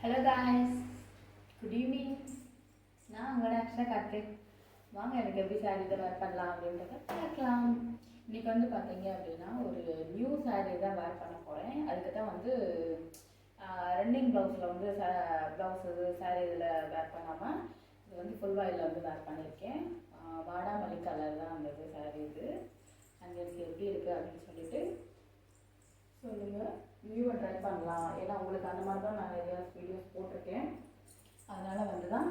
Hello guys, good evening. நான் உங்களோட ஆக்சுவலாக கார்த்திக். வாங்க எனக்கு எப்படி சாரீ இதை வேர் பண்ணலாம் அப்படின்றத பார்க்கலாம். இன்றைக்கி வந்து பார்த்தீங்க அப்படின்னா ஒரு நியூ சாரீ தான் வேர் பண்ண போகிறேன். அதுக்கு தான் வந்து ரன்னிங் ப்ளவுஸில் வந்து ப்ளவுஸு சாரீ இதில் வேர் பண்ணாமல் இது வந்து ஃபுல் வாயில் வந்து வேர் பண்ணியிருக்கேன். வாடாமல்லி கலர் தான் அந்த இது சாரீ இது. அங்கே எனக்கு எப்படி இருக்குது அப்படின்னு சொல்லிட்டு சொல்லுங்கள். வியூவை ட்ரை பண்ணலாம். ஏன்னா உங்களுக்கு அந்த மாதிரி தான் நான் நிறையா வீடியோஸ் போட்டிருக்கேன். அதனால் வந்து தான்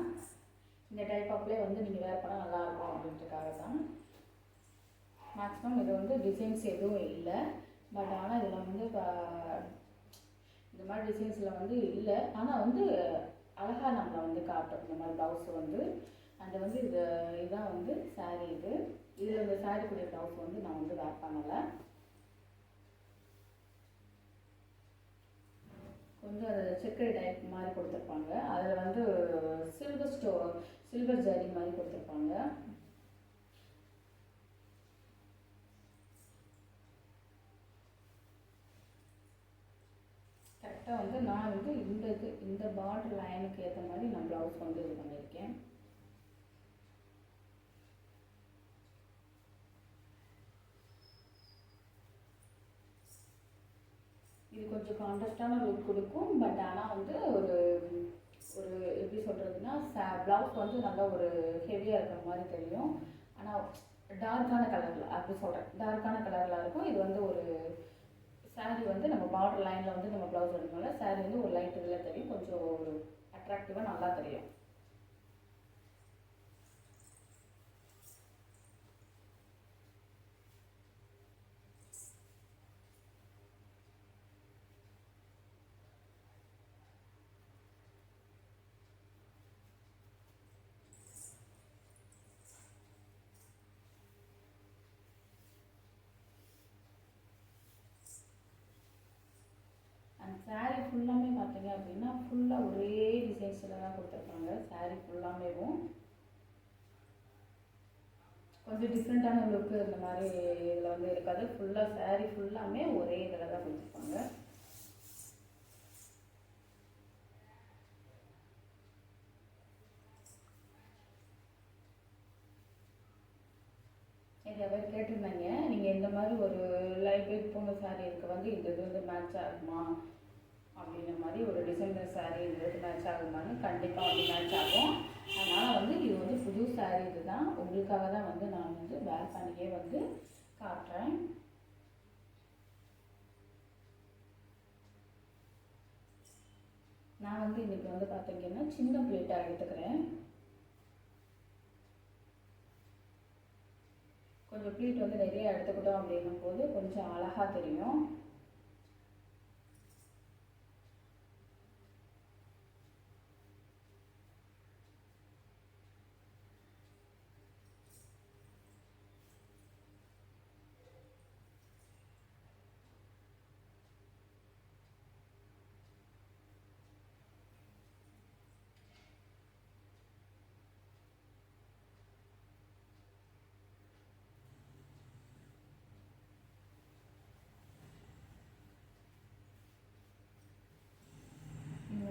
இந்த டைப் ஆஃப்லேயே வந்து நீங்கள் வேர் பண்ணால் நல்லாயிருக்கும் அப்படின்றதுக்காக தான். மேக்ஸிமம் இது வந்து டிசைன்ஸ் எதுவும் இல்லை. பட் ஆனால் இதில் வந்து இந்த மாதிரி டிசைன்ஸில் வந்து இல்லை. ஆனால் வந்து அழகாக நம்மளை வந்து காட்டும் இந்த மாதிரி ப்ளவுஸ் வந்து. அண்ட் வந்து இதுதான் வந்து சாரீ இது. இதில் இந்த சாரீ கூடிய ப்ளவுஸ் வந்து நான் வந்து வேர் பண்ணலை. கொஞ்சம் அது செக்கரி டைப் மாதிரி கொடுத்துருப்பாங்க. அதில் வந்து சில்வர் ஜரி மாதிரி கொடுத்துருப்பாங்க. கரெக்டாக வந்து நான் வந்து இந்த பார்டர் லைனுக்கு ஏற்ற மாதிரி நான் ப்ளவுஸ் வந்து இது பண்ணியிருக்கேன். இது கொஞ்சம் கான்ட்ராஸ்டான லுக் கொடுக்கும். பட் ஆனால் வந்து ஒரு எப்படி சொல்கிறதுனா ப்ளவுஸ் வந்து நல்லா ஒரு ஹெவியாக இருக்கிற மாதிரி தெரியும். ஆனால் டார்க்கான கலரில் அப்படி சொல்கிறேன், டார்க்கான கலரில் இருக்கும். இது வந்து ஒரு சாரீ வந்து நம்ம பார்டர் லைனில் வந்து நம்ம ப்ளவுஸ் எடுக்கனால சாரீ வந்து ஒரு லைட் இதில் தெரியும். கொஞ்சம் ஒரு அட்ராக்டிவாக நல்லா தெரியும். சாரீ ஃபுல்லாமே பார்த்தீங்க அப்படின்னா ஃபுல்லாக ஒரே டிசைன்ஸில் தான் கொடுத்துருப்பாங்க. சாரீ ஃபுல்லாமேவும் கொஞ்சம் டிஃப்ரெண்ட்டான லுக்கு இந்த மாதிரி இதில் வந்து இருக்காது. ஃபுல்லாக சாரீ ஃபுல்லாமே ஒரே இதில் தான் கொடுத்துருப்பாங்க. நிறைய பேர் கேட்டிருந்தாங்க, நீங்கள் இந்த மாதிரி ஒரு லைட் வெயிட் போன சாரீ இருக்குது வந்து இந்த இது வந்து மேட்ச் ஆகுமா அப்படின்ற மாதிரி ஒரு டிசைனர் சாரீ இதுக்கு மேட்ச் ஆகுமான்னு. கண்டிப்பாக வந்து மேட்ச் ஆகும். அதனால் வந்து இது வந்து புது சாரீ இது தான். உங்களுக்காக தான் வந்து நான் வந்து வேர் பண்ணியே வந்து காட்டுறேன். நான் வந்து இன்றைக்கி வந்து பார்த்தீங்கன்னா சின்ன பிளேட்டாக எடுத்துக்கிறேன். கொஞ்சம் ப்ளீட் வந்து நிறைய எடுத்துக்கிட்டோம் அப்படின்னும் போது கொஞ்சம் அழகாக தெரியும்.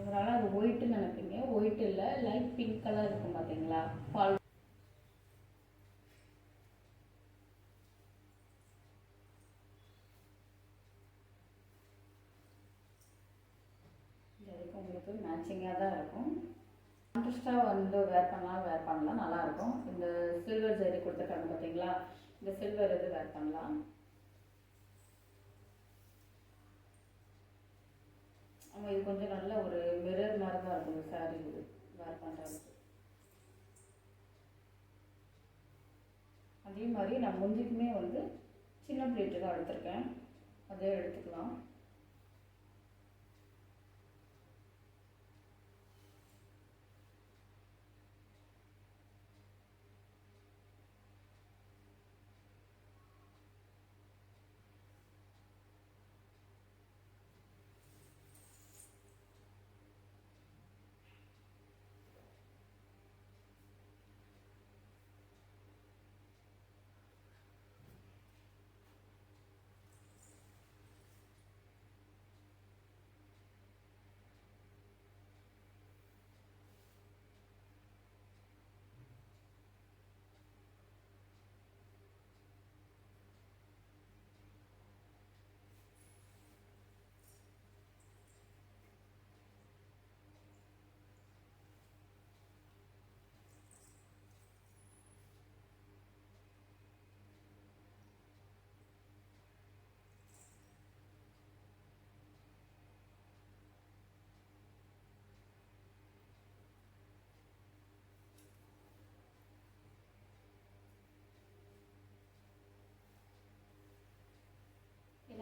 அதனால் அது ஒயிட்டுன்னு நினைப்பீங்க. ஒயிட் இல்லை, லைட் பிங்க் கலர் இருக்கும் பார்த்தீங்களா, பால். இதுக்கு உங்களுக்கு மேட்சிங்காக தான் இருக்கும். கான்ட்ராஸ்டாக வந்து வேர் பண்ணலாம் நல்லாயிருக்கும். இந்த சில்வர் ஜரி கொடுத்துருக்காங்க பார்த்தீங்களா, இந்த சில்வர் இது வேர் பண்ணலாம். ஆமாம், இது கொஞ்சம் நல்ல ஒரு மிரர் மாதிரி தான் இருக்கும் இந்த சாரீ இது வேர் பண்ணுறதுக்கு. அதே மாதிரி நான் முந்திக்குமே வந்து சின்ன பிளேட்டு தான் எடுத்திருக்கேன், அதே எடுத்துக்கலாம்.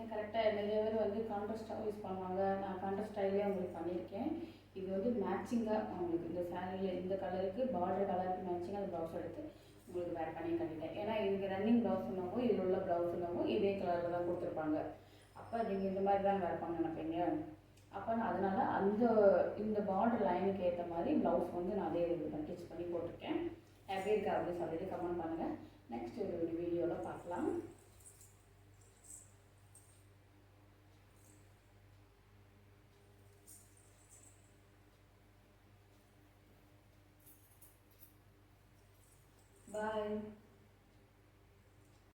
ஏன்னா கரெக்டாக நிறைய பேர் வந்து கான்ட்ராஸ்டாக யூஸ் பண்ணுவாங்க. நான் கான்ட்ராஸ்ட் ஸ்டைலே உங்களுக்கு பண்ணியிருக்கேன். இது வந்து மேட்சிங்காக உங்களுக்கு இந்த சாரியில் இந்த கலருக்கு பார்டர் கலருக்கு மேட்சிங்காக அந்த ப்ளவுஸ் எடுத்து உங்களுக்கு வேர் பண்ணி கட்டிட்டேன். ஏன்னா இதுக்கு ரன்னிங் ப்ளவுஸ்னாவோ இதில் உள்ள ப்ளவுஸ்னாவோ இதே கலரில் தான் கொடுத்துருப்பாங்க. அப்போ நீங்கள் இந்த மாதிரி தான் வேர் பண்ண நினைப்பீங்க. அப்போ நான் அதனால் இந்த பார்டர் லைனுக்கு ஏற்ற மாதிரி ப்ளவுஸ் வந்து நான் அதே இது ஸ்டிச் பண்ணி போட்டிருக்கேன். எப்படி இருக்கா அப்படின்னு சொல்லிட்டு கமெண்ட் பண்ணுங்கள். நெக்ஸ்ட் ஒரு வீடியோவில் பார்க்கலாம். Bye.